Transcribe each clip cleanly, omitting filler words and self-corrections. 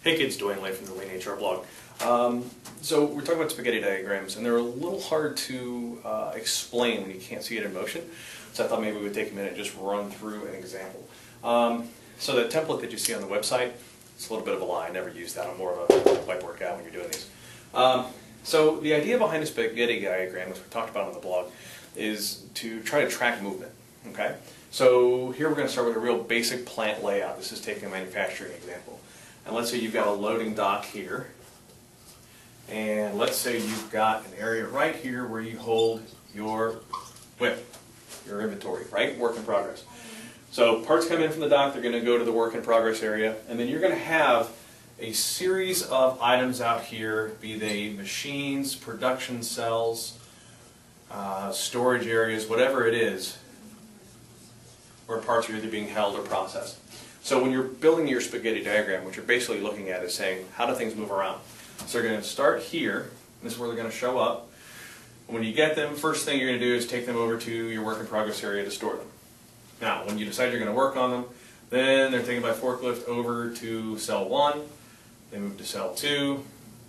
Hey kids, Dwayne Lay from the Lean HR blog. So we're talking about spaghetti diagrams, and they're a little hard to explain when you can't see it in motion. So I thought maybe we would take a minute and just run through an example. So the template that you see on the website, it's a little bit of a lie. I never use that. I'm more of a whiteboard guy when you're doing these. So the idea behind a spaghetti diagram, which we talked about on the blog, is to try to track movement. Okay. So here we're going to start with a real basic plant layout. This is taking a manufacturing example. And let's say you've got a loading dock here. And let's say you've got an area right here where you hold your WIP, your inventory, right? Work in progress. So parts come in from the dock, they're going to go to the work in progress area, and then you're going to have a series of items out here, be they machines, production cells, storage areas, whatever it is, where parts are either being held or processed. So when you're building your spaghetti diagram, what you're basically looking at is saying, how do things move around? So they're going to start here. This is where they're going to show up. When you get them, first thing you're going to do is take them over to your work in progress area to store them. Now, when you decide you're going to work on them, then they're taken by forklift over to cell 1. They move to cell 2.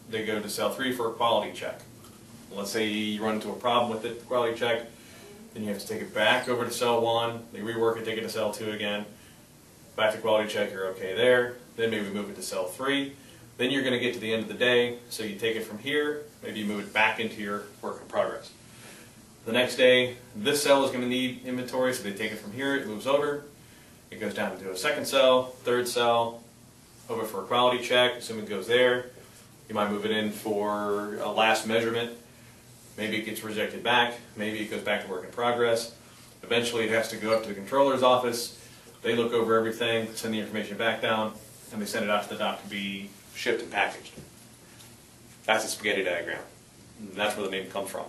They go to cell 3 for a quality check. Let's say you run into a problem with the quality check, then you have to take it back over to cell 1. They rework it, take it to cell 2 again. Back to quality check, you're okay there. Then maybe move it to cell 3. Then you're going to get to the end of the day, so you take it from here, maybe you move it back into your work in progress. The next day, this cell is going to need inventory, so they take it from here, it moves over, it goes down into a second cell, third cell, over for a quality check, assuming it goes there. You might move it in for a last measurement. Maybe it gets rejected back, maybe it goes back to work in progress. Eventually it has to go up to the controller's office. They look over everything, send the information back down, and they send it out to the dock to be shipped and packaged. That's a spaghetti diagram. And that's where the name comes from.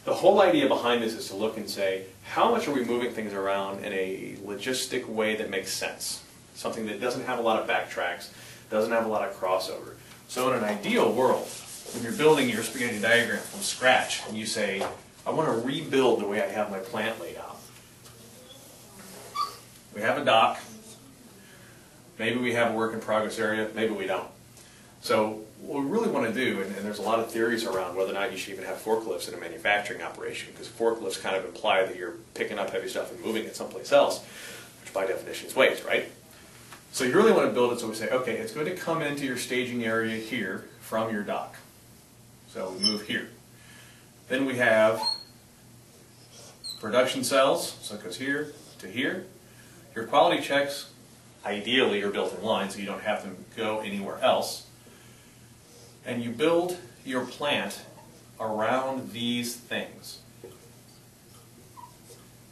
The whole idea behind this is to look and say, how much are we moving things around in a logistic way that makes sense? Something that doesn't have a lot of backtracks, doesn't have a lot of crossover. So in an ideal world, when you're building your spaghetti diagram from scratch, and you say, I want to rebuild the way I have my plant laid out. We have a dock, maybe we have a work in progress area, maybe we don't. So what we really want to do, and there's a lot of theories around whether or not you should even have forklifts in a manufacturing operation, because forklifts kind of imply that you're picking up heavy stuff and moving it someplace else, which by definition is waste, right? So you really want to build it so we say, okay, it's going to come into your staging area here from your dock. So we move here. Then we have production cells, so it goes here to here. Your quality checks, ideally, are built in line, so you don't have them go anywhere else. And you build your plant around these things.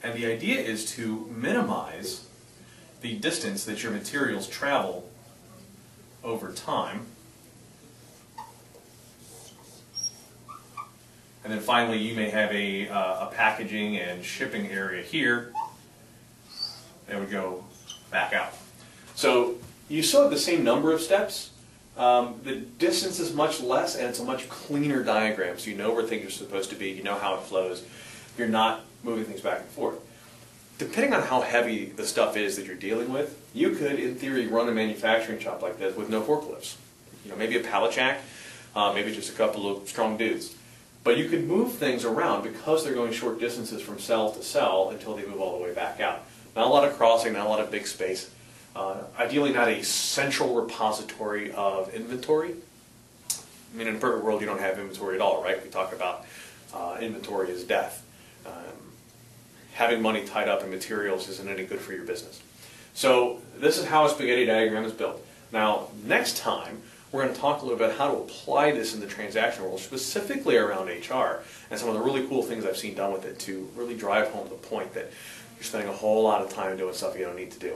And the idea is to minimize the distance that your materials travel over time. And then finally, you may have a packaging and shipping area here that would go back out. So you still have the same number of steps. The distance is much less, and it's a much cleaner diagram, so you know where things are supposed to be, you know how it flows. You're not moving things back and forth. Depending on how heavy the stuff is that you're dealing with, you could, in theory, run a manufacturing shop like this with no forklifts. You know, maybe a pallet jack, maybe just a couple of strong dudes. But you could move things around because they're going short distances from cell to cell until they move all the way back out. Not a lot of crossing, not a lot of big space. Ideally not a central repository of inventory. I mean, in a perfect world, you don't have inventory at all, right? We talk about inventory is death. Having money tied up in materials isn't any good for your business. So this is how a spaghetti diagram is built. Now, next time, we're going to talk a little bit how to apply this in the transaction world, specifically around HR, and some of the really cool things I've seen done with it to really drive home the point that you're spending a whole lot of time doing stuff you don't need to do.